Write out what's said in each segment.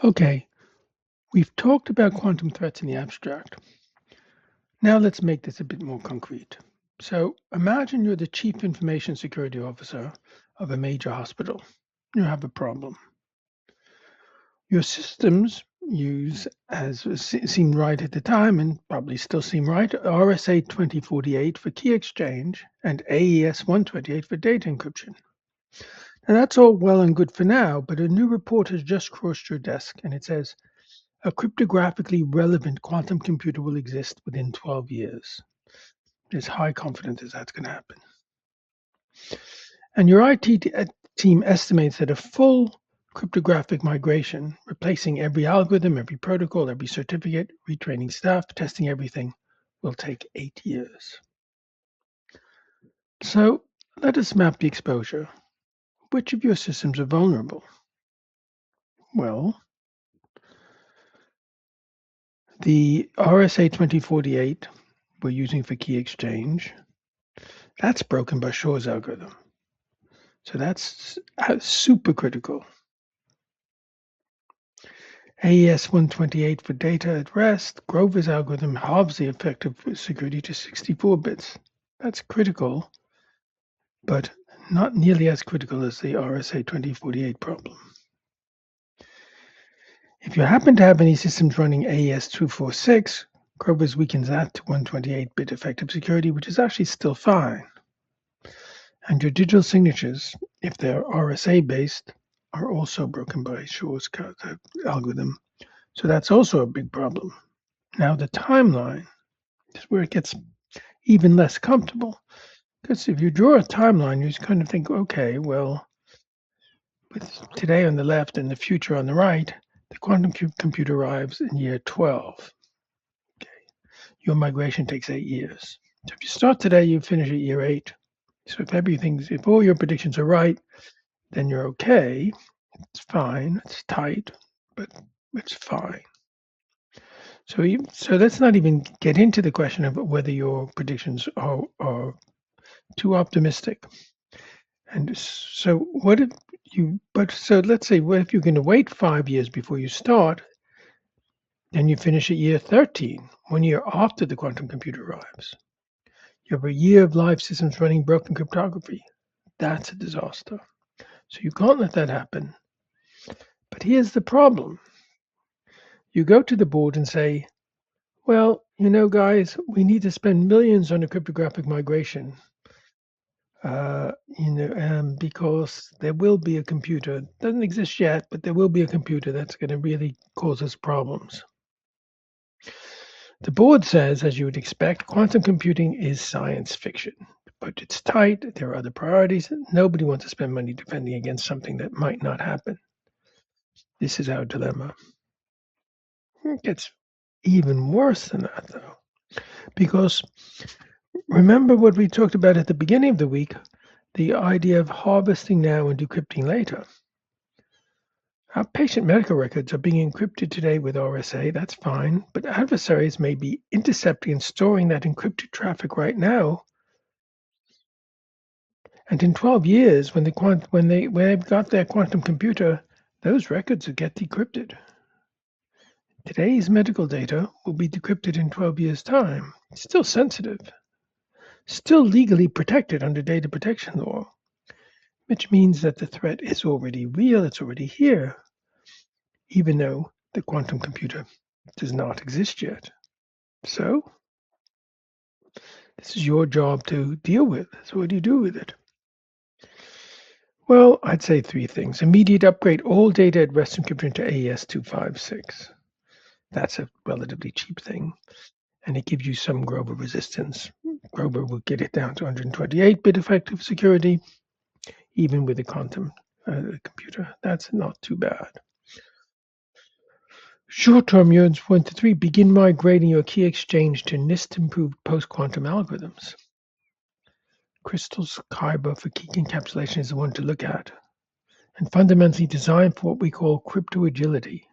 Okay, we've talked about quantum threats in the abstract. Now let's make this a bit more concrete. So imagine you're the chief information security officer of a major hospital. You have a problem. Your systems use, as seemed right at the time and probably still seem right, RSA 2048 for key exchange and AES 128 for data encryption. And that's all well and good for now, but a new report has just crossed your desk and it says a cryptographically relevant quantum computer will exist within 12 years. There's high confidence that that's going to happen. And your team estimates that a full cryptographic migration, replacing every algorithm, every protocol, every certificate, retraining staff, testing everything, will take 8 years. So let us map the exposure. Which of your systems are vulnerable? Well, the RSA 2048 we're using for key exchange, that's broken by Shor's algorithm. So that's super critical. AES 128 for data at rest, Grover's algorithm halves the effective security to 64 bits. That's critical, but not nearly as critical as the RSA 2048 problem. If you happen to have any systems running AES 246, Grover's weakens that to 128-bit effective security, which is actually still fine. And your digital signatures, if they're RSA-based, are also broken by Shor's algorithm. So that's also a big problem. Now the timeline is where it gets even less comfortable. Because if you draw a timeline, you just kind of think, okay, well, with today on the left and the future on the right, the quantum computer arrives in year 12. Okay. Your migration takes 8 years. So if you start today, you finish at year 8. So if all your predictions are right, then you're okay. It's fine. It's tight, but it's fine. So let's not even get into the question of whether your predictions are too optimistic. And so what if you, but so let's say, what if you're going to wait 5 years before you start, then you finish at year 13, 1 year after the quantum computer arrives. You have a year of live systems running broken cryptography. That's a disaster. So you can't let that happen. But here's the problem. You go to the board and say, well, guys, we need to spend millions on a cryptographic migration. Because there will be a computer. Doesn't exist yet, but there will be a computer that's going to really cause us problems. The board says, as you would expect, quantum computing is science fiction. The budget's tight. There are other priorities. Nobody wants to spend money defending against something that might not happen. This is our dilemma. It gets even worse than that, though, because remember what we talked about at the beginning of the week, the idea of harvesting now and decrypting later. Our patient medical records are being encrypted today with RSA, that's fine, but adversaries may be intercepting and storing that encrypted traffic right now. And in 12 years, when they've got their quantum computer, those records will get decrypted. Today's medical data will be decrypted in 12 years' time. It's still sensitive, still legally protected under data protection law, which means that the threat is already real, it's already here, even though the quantum computer does not exist yet. So, this is your job to deal with. So, what do you do with it? Well, I'd say 3 things. Immediate upgrade all data at rest encryption to AES 256. That's a relatively cheap thing, and it gives you some Grover resistance. Grover will get it down to 128-bit effective security, even with a quantum computer. That's not too bad. Short-term units 1 to 3, begin migrating your key exchange to NIST-improved post-quantum algorithms. Crystal's Kyber for key encapsulation is the one to look at, and fundamentally designed for what we call crypto agility.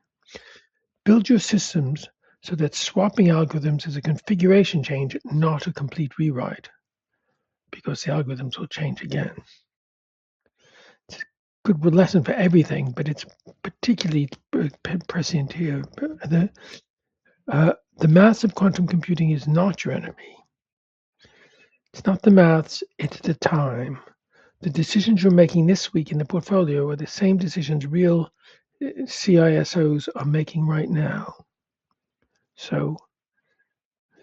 Build your systems so that swapping algorithms is a configuration change, not a complete rewrite, because the algorithms will change again. It's a good lesson for everything, but it's particularly prescient here. The maths of quantum computing is not your enemy. It's not the maths, it's the time. The decisions you're making this week in the portfolio are the same decisions real CISOs are making right now. So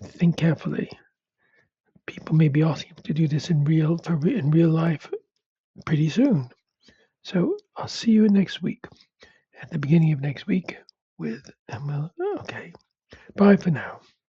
think carefully. People may be asking you to do this in real life pretty soon. So I'll see you next week, at the beginning of next week, okay. Bye for now.